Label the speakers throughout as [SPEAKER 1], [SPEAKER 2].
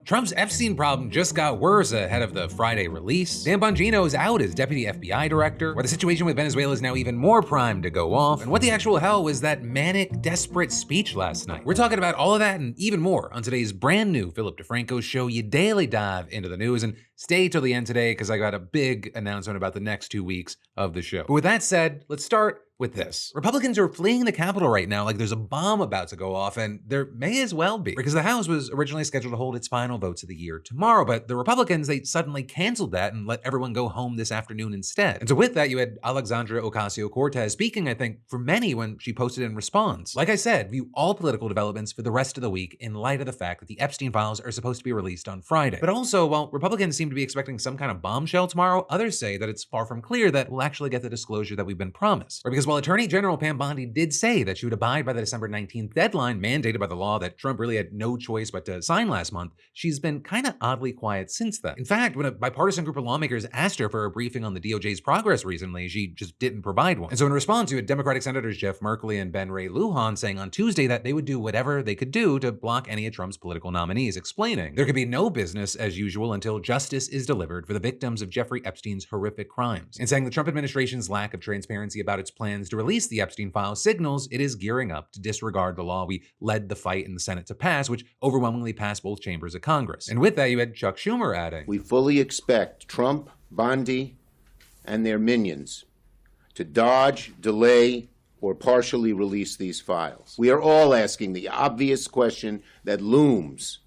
[SPEAKER 1] Trump's Epstein problem just got worse ahead of the Friday release. Dan Bongino is out as deputy FBI director, where the situation with Venezuela is now even more primed to go off, and what the actual hell was that manic, desperate speech last night? We're talking about all of that and even more on today's brand new Philip DeFranco show. You daily dive into the news, and stay till the end today because I got a big announcement about the next 2 weeks of the show. But with that said, let's start with this. Republicans are fleeing the Capitol right now like there's a bomb about to go off, and there may as well be, because the House was originally scheduled to hold its final votes of the year tomorrow, but the Republicans, they suddenly canceled that and let everyone go home this afternoon instead. And so with that, you had Alexandria Ocasio-Cortez speaking, I think, for many when she posted in response. Like I said, view all political developments for the rest of the week in light of the fact that the Epstein files are supposed to be released on Friday. But also, while Republicans seem to be expecting some kind of bombshell tomorrow, others say that it's far from clear that we'll actually get the disclosure that we've been promised. Or because while Attorney General Pam Bondi did say that she would abide by the December 19th deadline mandated by the law that Trump really had no choice but to sign last month, she's been kind of oddly quiet since then. In fact, when a bipartisan group of lawmakers asked her for a briefing on the DOJ's progress recently, she just didn't provide one. And so in response, you had Democratic Senators Jeff Merkley and Ben Ray Lujan saying on Tuesday that they would do whatever they could do to block any of Trump's political nominees, explaining there could be no business as usual until justice is delivered for the victims of Jeffrey Epstein's horrific crimes, and saying the Trump administration's lack of transparency about its plans to release the Epstein files signals it is gearing up to disregard the law we led the fight in the Senate to pass, which overwhelmingly passed both chambers of Congress. And with that, you had Chuck Schumer adding,
[SPEAKER 2] "We fully expect Trump, Bondi, and their minions to dodge, delay, or partially release these files. We are all asking the obvious question that looms.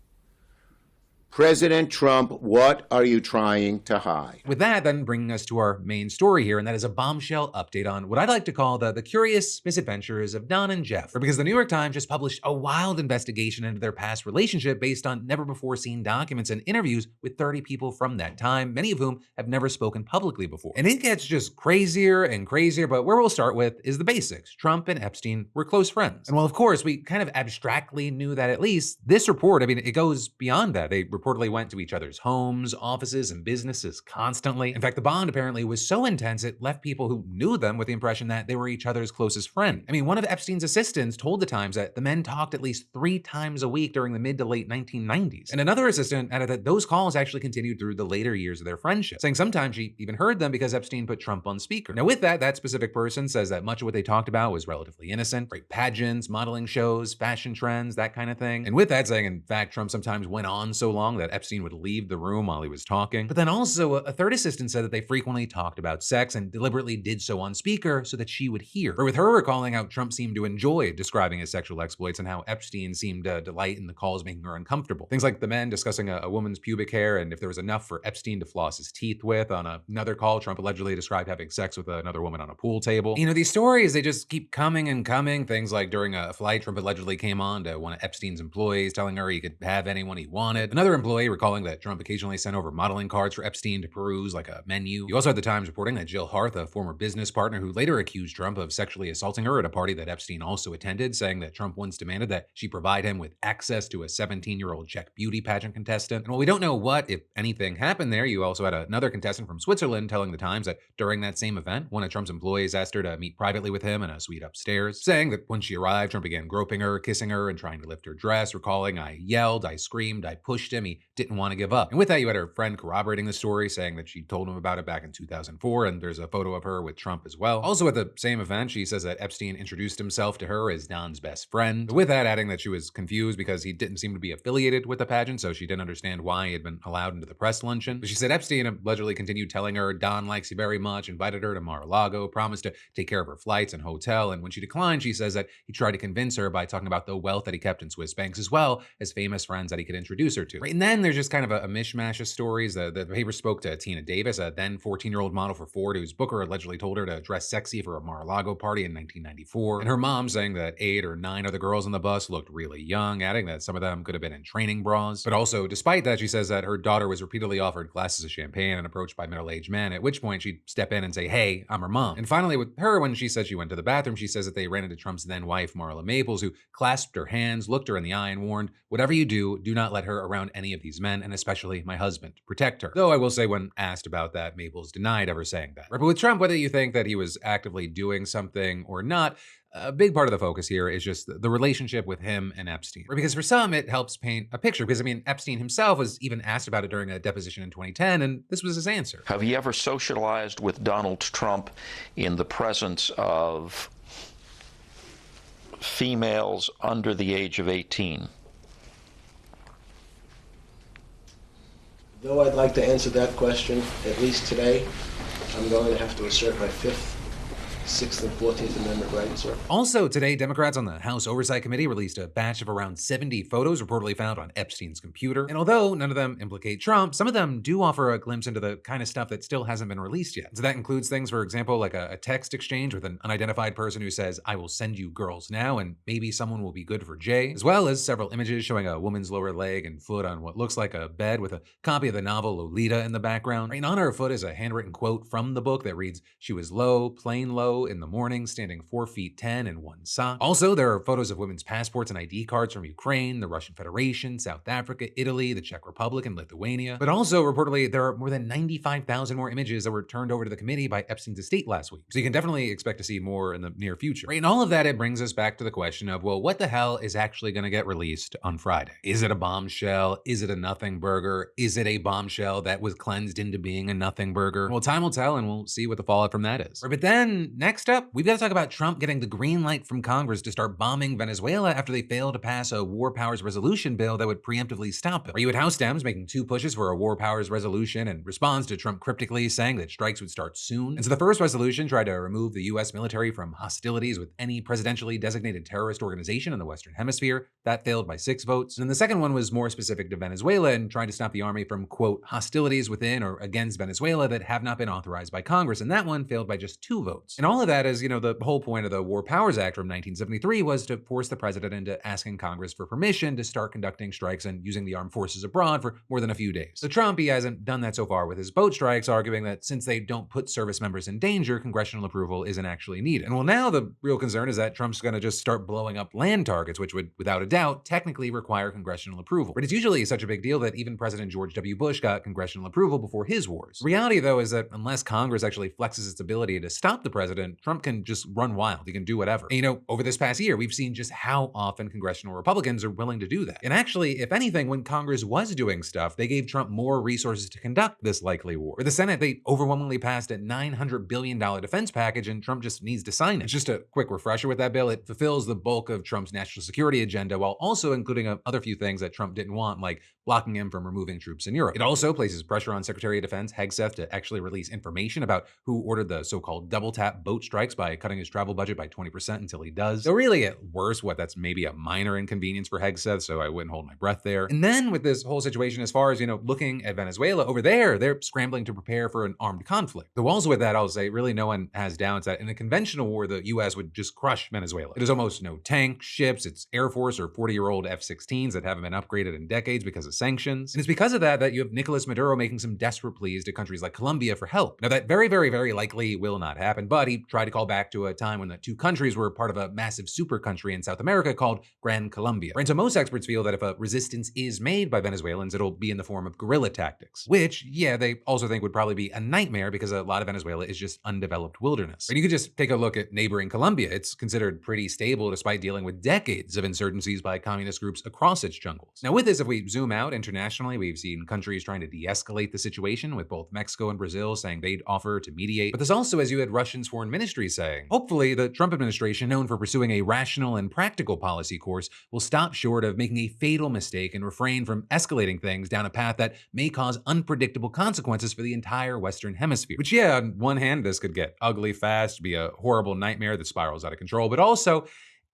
[SPEAKER 2] President Trump, what are you trying to hide?"
[SPEAKER 1] With that, then bringing us to our main story here, and that is a bombshell update on what I'd like to call the curious misadventures of Don and Jeff. Or because the New York Times just published a wild investigation into their past relationship based on never-before-seen documents and interviews with 30 people from that time, many of whom have never spoken publicly before. And it gets just crazier and crazier, but where we'll start with is the basics. Trump and Epstein were close friends. And while, of course, we kind of abstractly knew that at least, this report, I mean, it goes beyond that. They reportedly went to each other's homes, offices, and businesses constantly. In fact, the bond apparently was so intense it left people who knew them with the impression that they were each other's closest friend. I mean, one of Epstein's assistants told the Times that the men talked at least 3 times a week during the mid to late 1990s. And another assistant added that those calls actually continued through the later years of their friendship, saying sometimes she even heard them because Epstein put Trump on speaker. Now with that specific person says that much of what they talked about was relatively innocent, right? Pageants, modeling shows, fashion trends, that kind of thing. And with that saying, in fact, Trump sometimes went on so long that Epstein would leave the room while he was talking. But then also a third assistant said that they frequently talked about sex and deliberately did so on speaker so that she would hear. Or with her recalling how Trump seemed to enjoy describing his sexual exploits and how Epstein seemed to delight in the calls making her uncomfortable. Things like the men discussing a woman's pubic hair and if there was enough for Epstein to floss his teeth with. On another call, Trump allegedly described having sex with another woman on a pool table. You know, these stories, they just keep coming and coming. Things like during a flight, Trump allegedly came on to one of Epstein's employees telling her he could have anyone he wanted. Another employee recalling that Trump occasionally sent over modeling cards for Epstein to peruse like a menu. You also had the Times reporting that Jill Harth, a former business partner who later accused Trump of sexually assaulting her at a party that Epstein also attended, saying that Trump once demanded that she provide him with access to a 17-year-old Czech beauty pageant contestant. And while we don't know what, if anything, happened there, you also had another contestant from Switzerland telling the Times that during that same event, one of Trump's employees asked her to meet privately with him in a suite upstairs, saying that when she arrived, Trump began groping her, kissing her, and trying to lift her dress, recalling, "I yelled, I screamed, I pushed him, he didn't want to give up." And with that, you had her friend corroborating the story, saying that she told him about it back in 2004, and there's a photo of her with Trump as well. Also at the same event, she says that Epstein introduced himself to her as Don's best friend, with that adding that she was confused because he didn't seem to be affiliated with the pageant, so she didn't understand why he had been allowed into the press luncheon. But she said Epstein allegedly continued telling her Don likes you very much, invited her to Mar-a-Lago, promised to take care of her flights and hotel, and when she declined, she says that he tried to convince her by talking about the wealth that he kept in Swiss banks as well as famous friends that he could introduce her to. Right? And then there's just kind of a mishmash of stories. The paper spoke to Tina Davis, a then 14-year-old model for Ford, whose booker allegedly told her to dress sexy for a Mar-a-Lago party in 1994. And her mom saying that 8 or 9 other girls on the bus looked really young, adding that some of them could have been in training bras. But also, despite that, she says that her daughter was repeatedly offered glasses of champagne and approached by middle-aged men, at which point she'd step in and say, "Hey, I'm her mom." And finally, with her, when she said she went to the bathroom, she says that they ran into Trump's then-wife, Marla Maples, who clasped her hands, looked her in the eye, and warned, "Whatever you do, do not let her around any any of these men, and especially my husband. Protect her. Though I will say when asked about that, Mabel's denied ever saying that. But with Trump, whether you think that he was actively doing something or not, a big part of the focus here is just the relationship with him and Epstein. Because for some, it helps paint a picture. Because, I mean, Epstein himself was even asked about it during a deposition in 2010, and this was his answer.
[SPEAKER 3] Have you ever socialized with Donald Trump in the presence of females under the age of 18?
[SPEAKER 4] Though I'd like to answer that question, at least today, I'm going to have to assert my 5th, 6th, and 14th Amendment rights, sir.
[SPEAKER 1] Also today, Democrats on the House Oversight Committee released a batch of around 70 photos reportedly found on Epstein's computer. And although none of them implicate Trump, some of them do offer a glimpse into the kind of stuff that still hasn't been released yet. So that includes things, for example, like a text exchange with an unidentified person who says, "I will send you girls now, and maybe someone will be good for Jay," as well as several images showing a woman's lower leg and foot on what looks like a bed with a copy of the novel Lolita in the background. Right on her foot is a handwritten quote from the book that reads, "She was low, plain low, in the morning, standing 4 feet 10 in one sock." Also, there are photos of women's passports and ID cards from Ukraine, the Russian Federation, South Africa, Italy, the Czech Republic, and Lithuania. But also, reportedly, there are more than 95,000 more images that were turned over to the committee by Epstein's estate last week. So you can definitely expect to see more in the near future. Right, and all of that, it brings us back to the question of, well, what the hell is actually going to get released on Friday? Is it a bombshell? Is it a nothing burger? Is it a bombshell that was cleansed into being a nothing burger? Well, time will tell, and we'll see what the fallout from that is. Right, but then, next up, we've got to talk about Trump getting the green light from Congress to start bombing Venezuela after they failed to pass a war powers resolution bill that would preemptively stop it. You had House Dems making 2 pushes for a war powers resolution in response to Trump cryptically saying that strikes would start soon. And so the first resolution tried to remove the US military from hostilities with any presidentially designated terrorist organization in the Western Hemisphere. That failed by 6 votes. And then the second one was more specific to Venezuela and tried to stop the army from, quote, hostilities within or against Venezuela that have not been authorized by Congress. And that one failed by just 2 votes. And all of that is, the whole point of the War Powers Act from 1973 was to force the president into asking Congress for permission to start conducting strikes and using the armed forces abroad for more than a few days. So Trump, he hasn't done that so far with his boat strikes, arguing that since they don't put service members in danger, congressional approval isn't actually needed. And well, now the real concern is that Trump's going to just start blowing up land targets, which would, without a doubt, technically require congressional approval. But it's usually such a big deal that even President George W. Bush got congressional approval before his wars. The reality, though, is that unless Congress actually flexes its ability to stop the president, Trump can just run wild. He can do whatever. And, over this past year, we've seen just how often congressional Republicans are willing to do that. And actually, if anything, when Congress was doing stuff, they gave Trump more resources to conduct this likely war. For the Senate, they overwhelmingly passed a $900 billion defense package, and Trump just needs to sign it. Just a quick refresher with that bill, it fulfills the bulk of Trump's national security agenda while also including other few things that Trump didn't want, like blocking him from removing troops in Europe. It also places pressure on Secretary of Defense Hegseth to actually release information about who ordered the so-called double-tap boat strikes by cutting his travel budget by 20% until he does. So really, at worst, that's maybe a minor inconvenience for Hegseth, so I wouldn't hold my breath there. And then with this whole situation, as far as, looking at Venezuela, over there, they're scrambling to prepare for an armed conflict. Though also with that, I'll say, really no one has doubts that in a conventional war, the US would just crush Venezuela. There's almost no tanks, ships, it's Air Force or 40-year-old F-16s that haven't been upgraded in decades because of sanctions. And it's because of that you have Nicolas Maduro making some desperate pleas to countries like Colombia for help. Now that very, very, very likely will not happen, but he tried to call back to a time when the 2 countries were part of a massive super country in South America called Gran Colombia. And so most experts feel that if a resistance is made by Venezuelans, it'll be in the form of guerrilla tactics, which, yeah, they also think would probably be a nightmare because a lot of Venezuela is just undeveloped wilderness. And you could just take a look at neighboring Colombia. It's considered pretty stable despite dealing with decades of insurgencies by communist groups across its jungles. Now with this, if we zoom out internationally, we've seen countries trying to de-escalate the situation, with both Mexico and Brazil saying they'd offer to mediate. But there's also, as you had Russia's foreign ministry saying, hopefully the Trump administration, known for pursuing a rational and practical policy course, will stop short of making a fatal mistake and refrain from escalating things down a path that may cause unpredictable consequences for the entire Western Hemisphere. Which, yeah, on one hand, this could get ugly fast, be a horrible nightmare that spirals out of control, but also,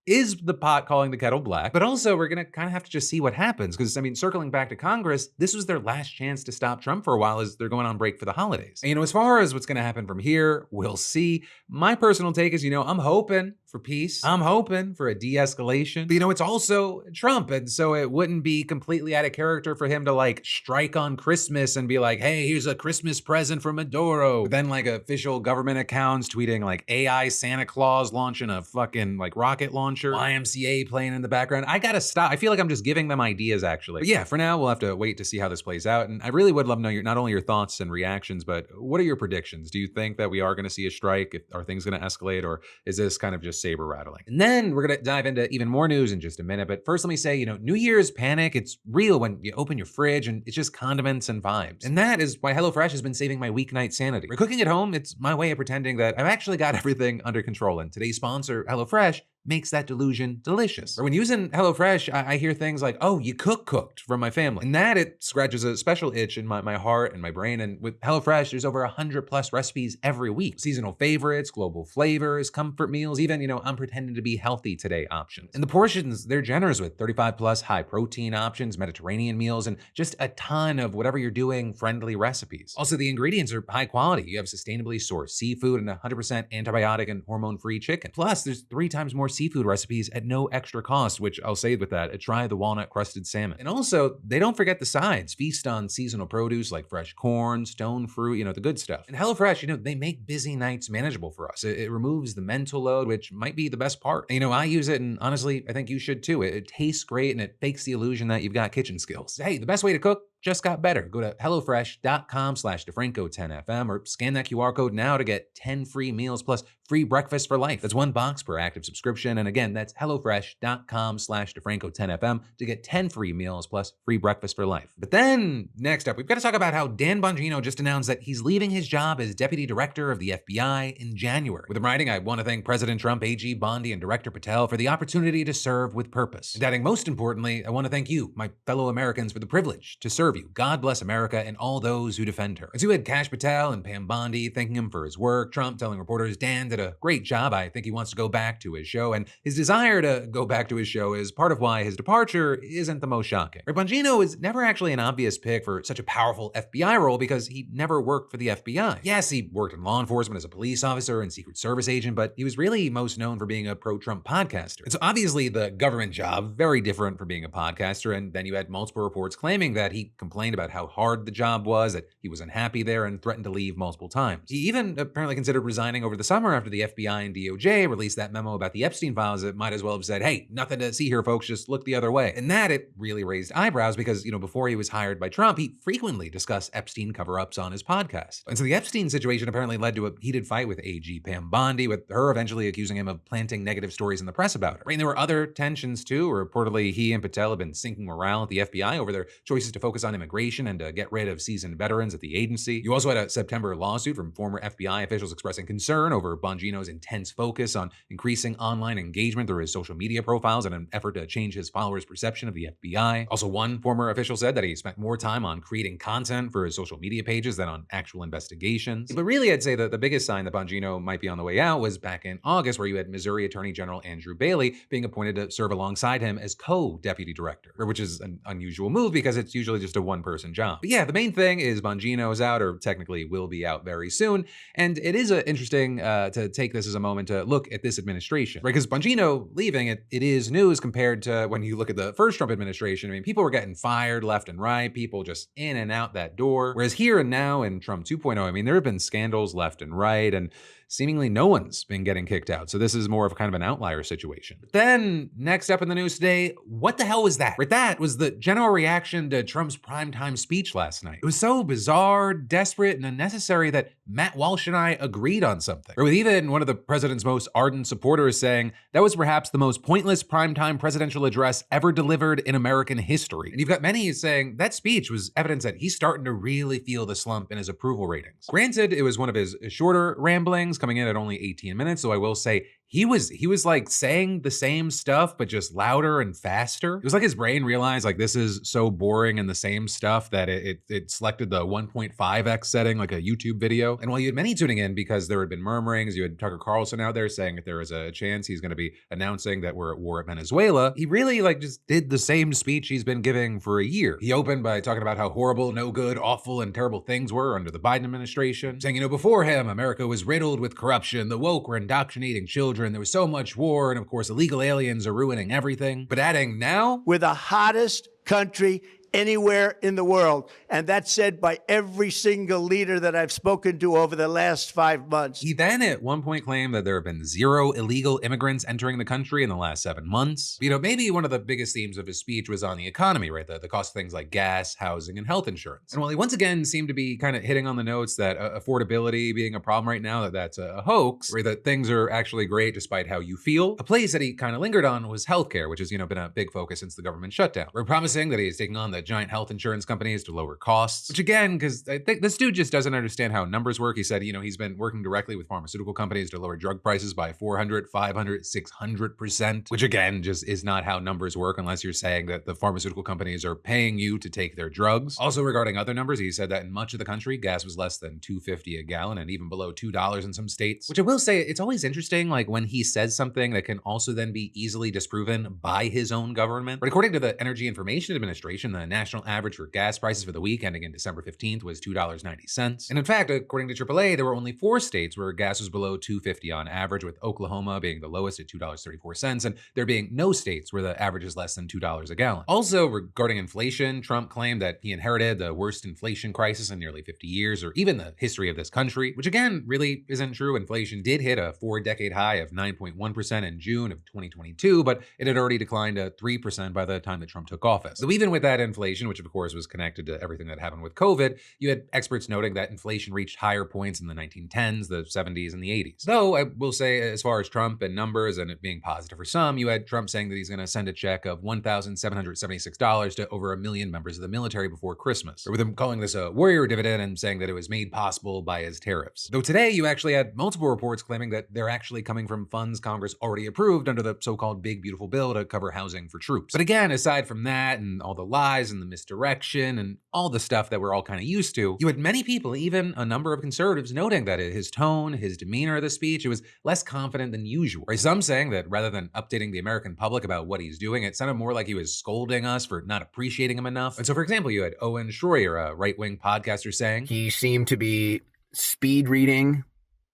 [SPEAKER 1] is the pot calling the kettle black? But also, we're gonna kind of have to just see what happens. Because, circling back to Congress, this was their last chance to stop Trump for a while as they're going on break for the holidays. And, as far as what's gonna happen from here, we'll see. My personal take is, I'm hoping for peace. I'm hoping for a de-escalation. But, it's also Trump. And so it wouldn't be completely out of character for him to, strike on Christmas and be like, hey, here's a Christmas present from Maduro. But then, official government accounts tweeting, AI Santa Claus launching a fucking, rocket launcher launcher, YMCA playing in the background. I gotta stop. I feel like I'm just giving them ideas, actually. But yeah, for now, we'll have to wait to see how this plays out. And I really would love to know not only your thoughts and reactions, but what are your predictions? Do you think that we are gonna see a strike? Are things gonna escalate, or is this kind of just saber rattling? And then we're gonna dive into even more news in just a minute. But first, let me say, New Year's panic, it's real when you open your fridge and it's just condiments and vibes. And that is why HelloFresh has been saving my weeknight sanity. For cooking at home, it's my way of pretending that I've actually got everything under control. And today's sponsor, HelloFresh, makes that delusion delicious. Or when using HelloFresh, I hear things like, oh, you cooked from my family. And that, it scratches a special itch in my heart and my brain. And with HelloFresh, there's over 100+ recipes every week. Seasonal favorites, global flavors, comfort meals, even, I'm pretending to be healthy today options. And the portions, they're generous with 35+ high protein options, Mediterranean meals, and just a ton of whatever you're doing friendly recipes. Also, the ingredients are high quality. You have sustainably sourced seafood and 100% antibiotic and hormone-free chicken. Plus, there's 3 times more seafood recipes at no extra cost, which I'll say with that, try the walnut crusted salmon. And also, they don't forget the sides. Feast on seasonal produce like fresh corn, stone fruit, the good stuff. And HelloFresh, they make busy nights manageable for us. It removes the mental load, which might be the best part. I use it, and honestly, I think you should too. It tastes great, and it fakes the illusion that you've got kitchen skills. Hey, the best way to cook just got better. Go to HelloFresh.com/DeFranco10FM or scan that QR code now to get 10 free meals plus free breakfast for life. That's 1 box per active subscription. And again, that's HelloFresh.com/DeFranco10FM to get 10 free meals plus free breakfast for life. But then next up, we've got to talk about how Dan Bongino just announced that he's leaving his job as deputy director of the FBI in January. With him writing, I want to thank President Trump, AG Bondi, and Director Patel for the opportunity to serve with purpose. And adding, most importantly, I want to thank you, my fellow Americans, for the privilege to serve you. God bless America and all those who defend her. And so we had Kash Patel and Pam Bondi thanking him for his work. Trump telling reporters Dan did a great job. I think he wants to go back to his show. And his desire to go back to his show is part of why his departure isn't the most shocking. Bongino was never actually an obvious pick for such a powerful FBI role because he never worked for the FBI. Yes, he worked in law enforcement as a police officer and Secret Service agent, but he was really most known for being a pro-Trump podcaster. And so obviously the government job, very different from being a podcaster. And then you had multiple reports claiming that he complained about how hard the job was, that he was unhappy there, and threatened to leave multiple times. He even apparently considered resigning over the summer after the FBI and DOJ released that memo about the Epstein files that might as well have said, hey, nothing to see here, folks, just look the other way. And that, it really raised eyebrows because, before he was hired by Trump, he frequently discussed Epstein cover-ups on his podcast. And so the Epstein situation apparently led to a heated fight with AG Pam Bondi, with her eventually accusing him of planting negative stories in the press about her. Right? And there were other tensions too, where reportedly he and Patel have been sinking morale at the FBI over their choices to focus on immigration and to get rid of seasoned veterans at the agency. You also had a September lawsuit from former FBI officials expressing concern over Bongino's intense focus on increasing online engagement through his social media profiles in an effort to change his followers' perception of the FBI. Also, one former official said that he spent more time on creating content for his social media pages than on actual investigations. But really, I'd say that the biggest sign that Bongino might be on the way out was back in August, where you had Missouri Attorney General Andrew Bailey being appointed to serve alongside him as co-deputy director, which is an unusual move because it's usually just a one-person job. But yeah, the main thing is Bongino's out, or technically will be out very soon. And it is interesting to take this as a moment to look at this administration, right? Because Bongino leaving, it is news compared to when you look at the first Trump administration. I mean, people were getting fired left and right, people just in and out that door. Whereas here and now in Trump 2.0, I mean, there have been scandals left and right, and seemingly no one's been getting kicked out. So this is more of kind of an outlier situation. But then next up in the news today, what the hell was that? Right, that was the general reaction to Trump's primetime speech last night. It was so bizarre, desperate, and unnecessary that Matt Walsh and I agreed on something. Or with even one of the president's most ardent supporters saying that was perhaps the most pointless primetime presidential address ever delivered in American history. And you've got many saying that speech was evidence that he's starting to really feel the slump in his approval ratings. Granted, it was one of his shorter ramblings, coming in at only 18 minutes, so I will say he was like saying the same stuff, but just louder and faster. It was like his brain realized like this is so boring and the same stuff that it selected the 1.5x setting like a YouTube video. And while you had many tuning in because there had been murmurings, you had Tucker Carlson out there saying that there is a chance he's going to be announcing that we're at war at Venezuela, he really like just did the same speech he's been giving for a year. He opened by talking about how horrible, no good, awful, and terrible things were under the Biden administration, saying, before him, America was riddled with corruption, the woke were indoctrinating children, there was so much war, and of course illegal aliens are ruining everything. But adding, now
[SPEAKER 5] we're the hottest country anywhere in the world. And that's said by every single leader that I've spoken to over the last 5 months.
[SPEAKER 1] He then at one point claimed that there have been 0 illegal immigrants entering the country in the last 7 months. You know, maybe one of the biggest themes of his speech was on the economy, right? The cost of things like gas, housing, and health insurance. And while he once again seemed to be kind of hitting on the notes that affordability being a problem right now, that's a hoax, or that things are actually great despite how you feel, a place that he kind of lingered on was healthcare, which has, been a big focus since the government shutdown. We're promising that he's taking on the giant health insurance companies to lower costs, which again, because I think this dude just doesn't understand how numbers work. He said, he's been working directly with pharmaceutical companies to lower drug prices by 400, 500, 600%, which again, just is not how numbers work unless you're saying that the pharmaceutical companies are paying you to take their drugs. Also regarding other numbers, he said that in much of the country, gas was less than $2.50 a gallon and even below $2 in some states, which I will say, it's always interesting, like when he says something that can also then be easily disproven by his own government. But according to the Energy Information Administration, the national average for gas prices for the week ending in December 15th was $2.90. And in fact, according to AAA, there were only 4 states where gas was below $2.50 on average, with Oklahoma being the lowest at $2.34, and there being no states where the average is less than $2 a gallon. Also, regarding inflation, Trump claimed that he inherited the worst inflation crisis in nearly 50 years, or even the history of this country, which again, really isn't true. Inflation did hit a 4-decade high of 9.1% in June of 2022, but it had already declined to 3% by the time that Trump took office. So even with that inflation, which of course was connected to everything that happened with COVID, you had experts noting that inflation reached higher points in the 1910s, the 70s, and the 80s. Though I will say, as far as Trump and numbers and it being positive for some, you had Trump saying that he's going to send a check of $1,776 to over 1 million members of the military before Christmas, or with him calling this a warrior dividend and saying that it was made possible by his tariffs. Though today you actually had multiple reports claiming that they're actually coming from funds Congress already approved under the so-called Big Beautiful Bill to cover housing for troops. But again, aside from that and all the lies and the misdirection and all the stuff that we're all kind of used to, you had many people, even a number of conservatives, noting that his tone, his demeanor of the speech, it was less confident than usual. Right? Some saying that rather than updating the American public about what he's doing, it sounded more like he was scolding us for not appreciating him enough. And so, for example, you had Owen Schroyer, a right-wing podcaster, saying,
[SPEAKER 6] he seemed to be speed reading.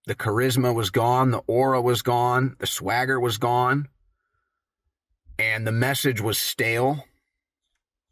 [SPEAKER 6] The charisma was gone. The aura was gone. The swagger was gone. And the message was stale.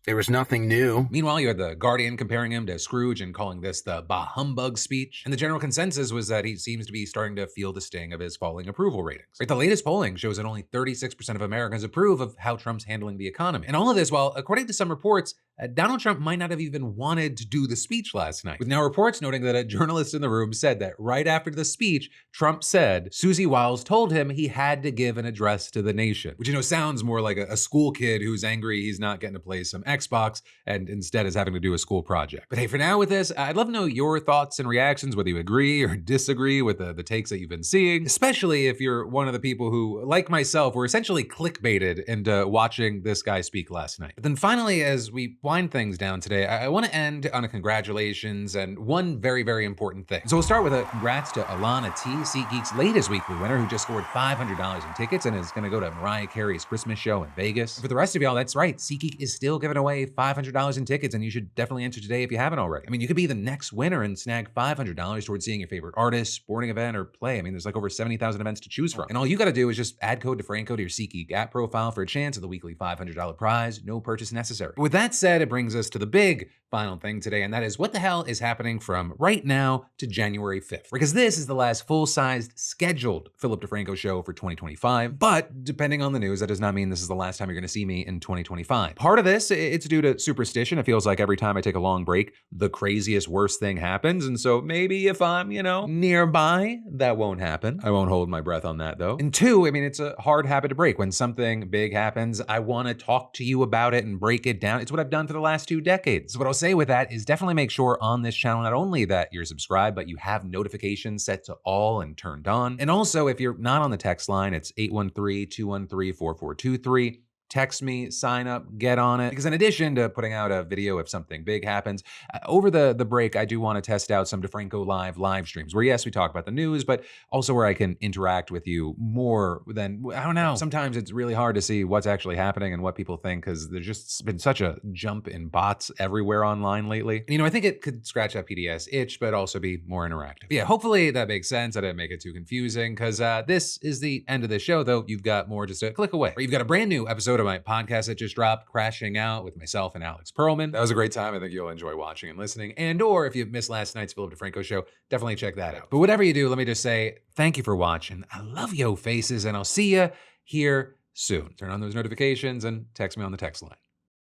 [SPEAKER 6] There was nothing new.
[SPEAKER 1] Meanwhile, you had The Guardian comparing him to Scrooge and calling this the bah humbug speech. And the general consensus was that he seems to be starting to feel the sting of his falling approval ratings. Right? The latest polling shows that only 36% of Americans approve of how Trump's handling the economy. And all of this, while according to some reports, Donald Trump might not have even wanted to do the speech last night, with now reports noting that a journalist in the room said that right after the speech, Trump said Susie Wiles told him he had to give an address to the nation, which, sounds more like a school kid who's angry he's not getting to play some Xbox and instead is having to do a school project. But hey, for now with this, I'd love to know your thoughts and reactions, whether you agree or disagree with the takes that you've been seeing, especially if you're one of the people who, like myself, were essentially clickbaited into watching this guy speak last night. But then finally, as we wind things down today, I want to end on a congratulations and one very, very important thing. So we'll start with a congrats to Alana T, SeatGeek's latest weekly winner, who just scored $500 in tickets and is going to go to Mariah Carey's Christmas show in Vegas. And for the rest of y'all, that's right, SeatGeek is still giving away $500 in tickets, and you should definitely enter today if you haven't already. I mean, you could be the next winner and snag $500 towards seeing your favorite artist, sporting event, or play. I mean, there's like over 70,000 events to choose from. And all you got to do is just add code DeFranco to your SeatGeek app profile for a chance at the weekly $500 prize. No purchase necessary. With that said, it brings us to the big final thing today, and that is what the hell is happening from right now to January 5th. Because this is the last full-sized scheduled Philip DeFranco show for 2025, but depending on the news, that does not mean this is the last time you're going to see me in 2025. Part of this, it's due to superstition. It feels like every time I take a long break, the craziest, worst thing happens, and so maybe if I'm, nearby, that won't happen. I won't hold my breath on that, though. And 2, I mean, it's a hard habit to break. When something big happens, I want to talk to you about it and break it down. It's what I've done for the last 2 decades. So what I'll say with that is definitely make sure on this channel, not only that you're subscribed, but you have notifications set to all and turned on. And also, if you're not on the text line, it's 813-213-4423. Text me, sign up, get on it. Because in addition to putting out a video if something big happens, over the break, I do want to test out some DeFranco live streams where, yes, we talk about the news, but also where I can interact with you more than, I don't know. Sometimes it's really hard to see what's actually happening and what people think, because there's just been such a jump in bots everywhere online lately. And, I think it could scratch that PDS itch, but also be more interactive. But yeah, hopefully that makes sense. I didn't make it too confusing, because this is the end of the show, though you've got more just a click away. Or you've got a brand new episode of to my podcast that just dropped, Crashing Out, with myself and Alex Perlman. That was a great time. I think you'll enjoy watching and listening. And or if you missed last night's Philip DeFranco show, definitely check that out. But whatever you do, let me just say thank you for watching. I love yo faces, and I'll see you here soon. Turn on those notifications and text me on the text line.